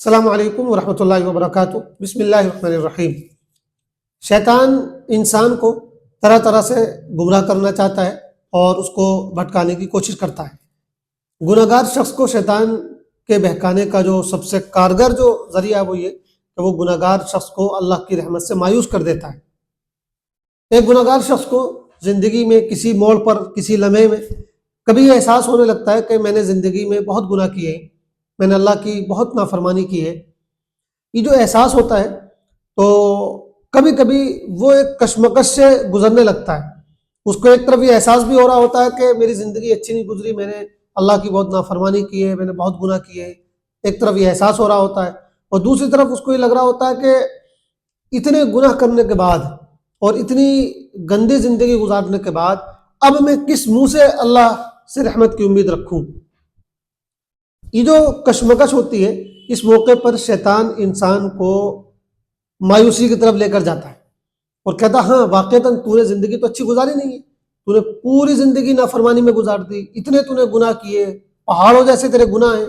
السلام علیکم ورحمۃ اللہ وبرکاتہ۔ بسم اللہ الرحمن الرحیم۔ شیطان انسان کو طرح طرح سے گمراہ کرنا چاہتا ہے اور اس کو بھٹکانے کی کوشش کرتا ہے۔ گناہ گار شخص کو شیطان کے بہکانے کا جو سب سے کارگر جو ذریعہ ہے وہ یہ کہ وہ گناہ گار شخص کو اللہ کی رحمت سے مایوس کر دیتا ہے۔ ایک گناہ گار شخص کو زندگی میں کسی موڑ پر کسی لمحے میں کبھی احساس ہونے لگتا ہے کہ میں نے زندگی میں بہت گناہ کیے ہیں، میں نے اللہ کی بہت نافرمانی کی ہے۔ یہ جو احساس ہوتا ہے تو کبھی کبھی وہ ایک کشمکش سے گزرنے لگتا ہے۔ اس کو ایک طرف یہ احساس بھی ہو رہا ہوتا ہے کہ میری زندگی اچھی نہیں گزری، میں نے اللہ کی بہت نافرمانی کی ہے، میں نے بہت گناہ کیے ہیں، ایک طرف یہ احساس ہو رہا ہوتا ہے، اور دوسری طرف اس کو یہ لگ رہا ہوتا ہے کہ اتنے گناہ کرنے کے بعد اور اتنی گندی زندگی گزارنے کے بعد اب میں کس منہ سے اللہ سے رحمت کی امید رکھوں۔ یہ جو کشمکش ہوتی ہے، اس موقع پر شیطان انسان کو مایوسی کی طرف لے کر جاتا ہے اور کہتا ہاں واقعتاً تو نے زندگی تو اچھی گزاری نہیں ہے، تو نے پوری زندگی نافرمانی میں گزار دی، اتنے تو نے گناہ کیے، پہاڑوں جیسے تیرے گناہ ہیں،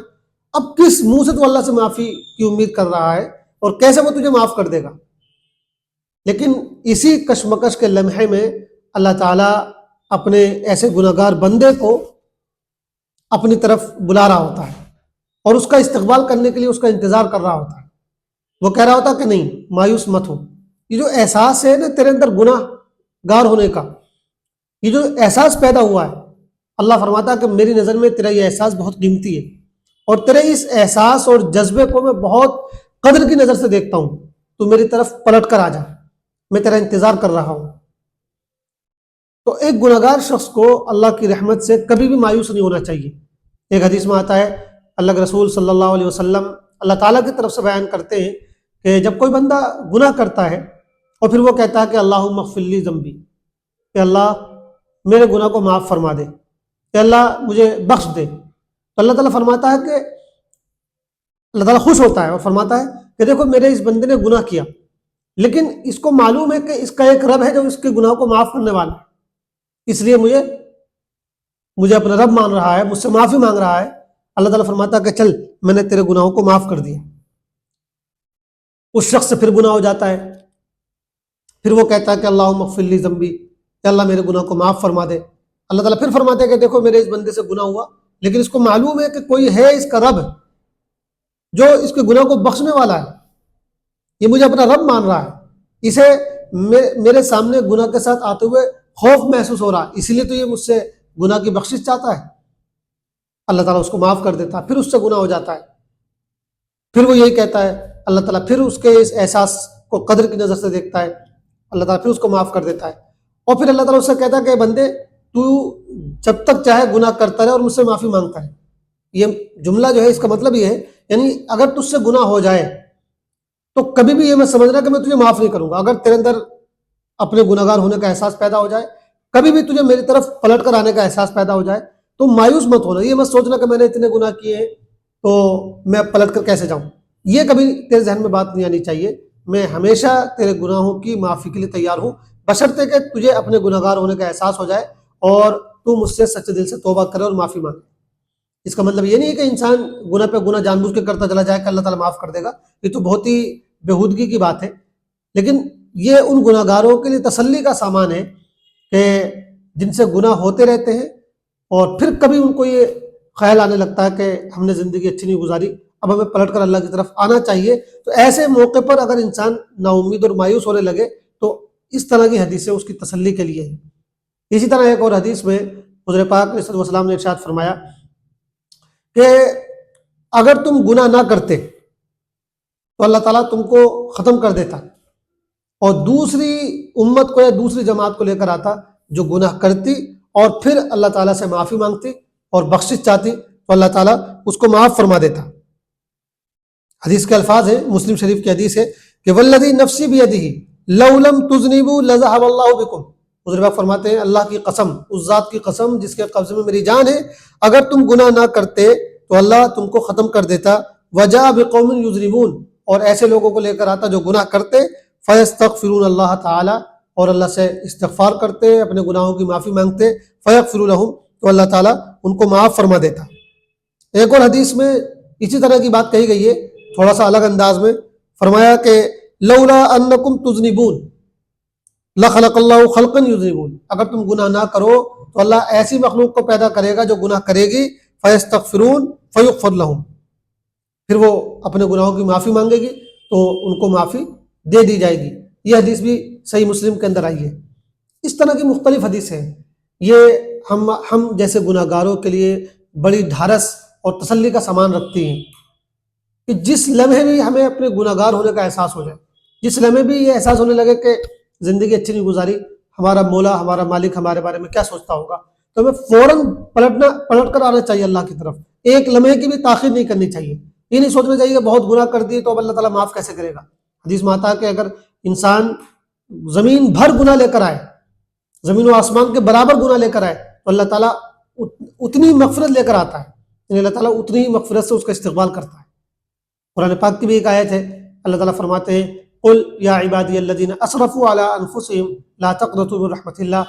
اب کس منہ سے تو اللہ سے معافی کی امید کر رہا ہے اور کیسے وہ تجھے معاف کر دے گا۔ لیکن اسی کشمکش کے لمحے میں اللہ تعالیٰ اپنے ایسے گناہ گار بندے کو اپنی طرف بلا رہا ہوتا ہے اور اس کا استقبال کرنے کے لیے اس کا انتظار کر رہا ہوتا ہے۔ وہ کہہ رہا ہوتا ہے کہ نہیں، مایوس مت ہو۔ یہ جو احساس ہے نا تیرے اندر گناہ گار ہونے کا، یہ جو احساس پیدا ہوا ہے، اللہ فرماتا ہے کہ میری نظر میں تیرا یہ احساس بہت قیمتی ہے اور تیرے اس احساس اور جذبے کو میں بہت قدر کی نظر سے دیکھتا ہوں، تو میری طرف پلٹ کر آ جا، میں تیرا انتظار کر رہا ہوں۔ تو ایک گناہ گار شخص کو اللہ کی رحمت سے کبھی بھی مایوس نہیں ہونا چاہیے۔ ایک حدیث میں آتا ہے، اللہ کے رسول صلی اللہ علیہ وسلم اللہ تعالیٰ کی طرف سے بیان کرتے ہیں کہ جب کوئی بندہ گناہ کرتا ہے اور پھر وہ کہتا ہے کہ اللہم اغفر لی ذنبی، کہ اللہ میرے گناہ کو معاف فرما دے، کہ اللہ مجھے بخش دے، تو اللہ تعالیٰ فرماتا ہے کہ اللہ تعالیٰ خوش ہوتا ہے اور فرماتا ہے کہ دیکھو میرے اس بندے نے گناہ کیا، لیکن اس کو معلوم ہے کہ اس کا ایک رب ہے جو اس کے گناہ کو معاف کرنے والا ہے، اس لیے مجھے اپنا رب مان رہا ہے، مجھ سے معافی مانگ رہا ہے۔ اللہ تعالیٰ فرماتا ہے کہ چل میں نے تیرے گناہوں کو معاف کر دیا۔ اس شخص سے پھر گناہ ہو جاتا ہے، پھر وہ کہتا ہے کہ اللہم اغفر لی ذنبی، کہ اللہ میرے گناہ کو معاف فرما دے۔ اللہ تعالیٰ پھر فرماتے ہیں کہ دیکھو میرے اس بندے سے گناہ ہوا، لیکن اس کو معلوم ہے کہ کوئی ہے اس کا رب جو اس کے گناہ کو بخشنے والا ہے، یہ مجھے اپنا رب مان رہا ہے، اسے میرے سامنے گناہ کے ساتھ آتے ہوئے خوف محسوس ہو رہا ہے، اسی لیے تو یہ مجھ سے گناہ کی بخشش چاہتا ہے۔ اللہ تعالیٰ اس کو معاف کر دیتا ہے، پھر اس سے گناہ ہو جاتا ہے، پھر وہ یہی کہتا ہے، اللہ تعالیٰ پھر اس کے اس احساس کو قدر کی نظر سے دیکھتا ہے، اللہ تعالیٰ پھر اس کو معاف کر دیتا ہے، اور پھر اللہ تعالیٰ اس سے کہتا ہے کہ بندے تو جب تک چاہے گناہ کرتا رہے اور مجھ سے معافی مانگتا ہے۔ یہ جملہ جو ہے اس کا مطلب یہ ہے، یعنی اگر تجھ سے گناہ ہو جائے تو کبھی بھی یہ میں سمجھنا کہ میں تجھے معاف نہیں کروں گا۔ اگر تیرے اندر اپنے گناہ گار ہونے کا احساس پیدا ہو جائے، کبھی بھی تجھے میری طرف پلٹ کر آنے کا احساس پیدا ہو جائے تو مایوس مت ہونا، یہ مت سوچنا کہ میں نے اتنے گناہ کیے ہیں تو میں پلٹ کر کیسے جاؤں، یہ کبھی تیرے ذہن میں بات نہیں آنی چاہیے۔ میں ہمیشہ تیرے گناہوں کی معافی کے لیے تیار ہوں، بشرطے کہ تجھے اپنے گناہ گار ہونے کا احساس ہو جائے اور تو مجھ سے سچے دل سے توبہ کرے اور معافی مانگے۔ اس کا مطلب یہ نہیں ہے کہ انسان گناہ پہ گناہ جان بوجھ کے کرتا چلا جائے کہ اللہ تعالیٰ معاف کر دے گا، یہ تو بہت ہی بےہودگی کی بات ہے۔ لیکن یہ ان گناہ گاروں کے لیے تسلی کا سامان ہے کہ جن سے گناہ ہوتے رہتے ہیں اور پھر کبھی ان کو یہ خیال آنے لگتا ہے کہ ہم نے زندگی اچھی نہیں گزاری، اب ہمیں پلٹ کر اللہ کی طرف آنا چاہیے۔ تو ایسے موقع پر اگر انسان نا امید اور مایوس ہونے لگے تو اس طرح کی حدیثیں اس کی تسلی کے لیے ہیں۔ اسی طرح ایک اور حدیث میں حضور پاک علیہ الصلوۃ والسلام نے ارشاد فرمایا کہ اگر تم گناہ نہ کرتے تو اللہ تعالیٰ تم کو ختم کر دیتا اور دوسری امت کو یا دوسری جماعت کو لے کر آتا جو گناہ کرتی اور پھر اللہ تعالیٰ سے معافی مانگتی اور بخشش چاہتی، تو اللہ تعالیٰ اس کو معاف فرما دیتا۔ حدیث کے الفاظ ہیں، مسلم شریف کی حدیث ہے کہ والذی نفسی بیدہ لو لم تذنبوا لذهب اللہ بکم، حضور پاک فرماتے ہیں اللہ کی قسم، اس ذات کی قسم جس کے قبضے میں میری جان ہے، اگر تم گناہ نہ کرتے تو اللہ تم کو ختم کر دیتا۔ وجاء بقوم یذنبون، اور ایسے لوگوں کو لے کر آتا جو گناہ کرتے، فیستغفرون اللہ تعالی، اور اللہ سے استغفار کرتے، اپنے گناہوں کی معافی مانگتے، فیغفر لہم، تو اللہ تعالیٰ ان کو معاف فرما دیتا۔ ایک اور حدیث میں اسی طرح کی بات کہی گئی ہے تھوڑا سا الگ انداز میں فرمایا کہ لولا انکم تذنبون لخلق اللہ خلقا یذنبون، اگر تم گناہ نہ کرو تو اللہ ایسی مخلوق کو پیدا کرے گا جو گناہ کرے گی، فیستغفرون فیغفر لہم، پھر وہ اپنے گناہوں کی معافی مانگے گی تو ان کو معافی دے دی جائے گی۔ یہ حدیث بھی صحیح مسلم کے اندر آئی ہے۔ اس طرح کی مختلف حدیث ہیں، یہ ہم جیسے گناہ گاروں کے لیے بڑی ڈھارس اور تسلی کا سامان رکھتی ہیں کہ جس لمحے بھی ہمیں اپنے گناہ گار ہونے کا احساس ہو جائے، جس لمحے بھی یہ احساس ہونے لگے کہ زندگی اچھی نہیں گزاری، ہمارا مولا ہمارا مالک ہمارے بارے میں کیا سوچتا ہوگا، تو ہمیں فوراً پلٹ کر آنا چاہیے اللہ کی طرف، ایک لمحے کی بھی تاخیر نہیں کرنی چاہیے، یہ نہیں سوچنا چاہیے کہ بہت گناہ کر دیے تو اب اللہ تعالیٰ معاف کیسے کرے گا۔ حدیث میں آتا ہے کہ اگر انسان زمین بھر گناہ لے کر آئے، زمین و آسمان کے برابر گناہ لے کر آئے تو اللہ تعالیٰ اتنی مغفرت لے کر آتا ہے، یعنی اللہ تعالیٰ اتنی ہی مغفرت سے اس کا استقبال کرتا ہے۔ قرآن پاک کی بھی ایک آیت ہے، اللہ تعالیٰ فرماتے ہیں قل یا عبادی الذین اسرفوا علی انفسہم لا تقنطوا من رحمت اللہ،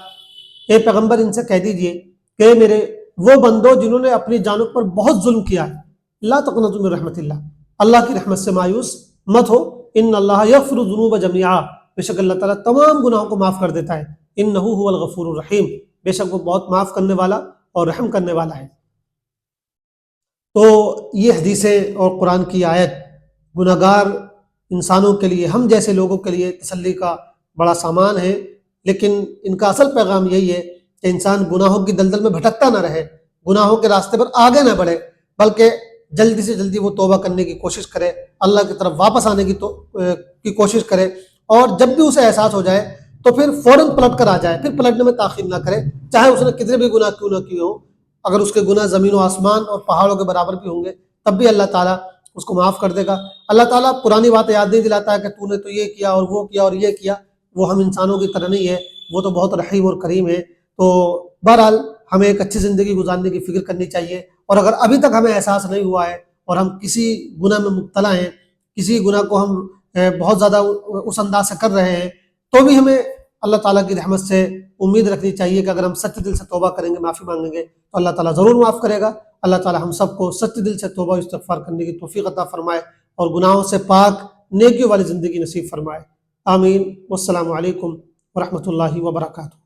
اے پیغمبر ان سے کہہ دیجئے کہ میرے وہ بندوں جنہوں نے اپنی جانوں پر بہت ظلم کیا ہے، لا تقنطوا من رحمت اللہ، اللہ کی رحمت سے مایوس مت ہو، ان اللہ یغفر الذنوب جميعا، بے شک اللہ تعالیٰ تمام گناہوں کو معاف کر دیتا ہے، انہ هو الغفور الرحیم، بے شک وہ بہت معاف کرنے والا اور رحم کرنے والا ہے۔ تو یہ حدیثیں اور قرآن کی آیت گناہ گار انسانوں کے لیے، ہم جیسے لوگوں کے لیے تسلی کا بڑا سامان ہے، لیکن ان کا اصل پیغام یہی ہے کہ انسان گناہوں کی دلدل میں بھٹکتا نہ رہے، گناہوں کے راستے پر آگے نہ بڑھے، بلکہ جلدی سے جلدی وہ توبہ کرنے کی کوشش کرے، اللہ کی طرف واپس آنے کی کوشش کرے، اور جب بھی اسے احساس ہو جائے تو پھر فوراً پلٹ کر آ جائے، پھر پلٹنے میں تاخیر نہ کرے، چاہے اس نے کتنے بھی گناہ کیوں نہ کیے ہوں، اگر اس کے گناہ زمین و آسمان اور پہاڑوں کے برابر بھی ہوں گے تب بھی اللہ تعالیٰ اس کو معاف کر دے گا۔ اللہ تعالیٰ پرانی باتیں یاد نہیں دلاتا ہے کہ تو نے تو یہ کیا اور وہ کیا اور یہ کیا، وہ ہم انسانوں کی طرح نہیں ہے، وہ تو بہت رحیم اور کریم ہے۔ تو بہرحال ہمیں ایک اچھی زندگی گزارنے کی فکر کرنی چاہیے، اور اگر ابھی تک ہمیں احساس نہیں ہوا ہے اور ہم کسی گناہ میں مبتلا ہیں، کسی گناہ کو ہم بہت زیادہ اس انداز سے کر رہے ہیں، تو بھی ہمیں اللہ تعالیٰ کی رحمت سے امید رکھنی چاہیے کہ اگر ہم سچے دل سے توبہ کریں گے، معافی مانگیں گے تو اللہ تعالیٰ ضرور معاف کرے گا۔ اللہ تعالیٰ ہم سب کو سچے دل سے توبہ و استغفار کرنے کی توفیق عطا فرمائے اور گناہوں سے پاک نیکیوں والی زندگی نصیب فرمائے۔ آمین۔ والسلام علیکم ورحمۃ اللہ وبرکاتہ۔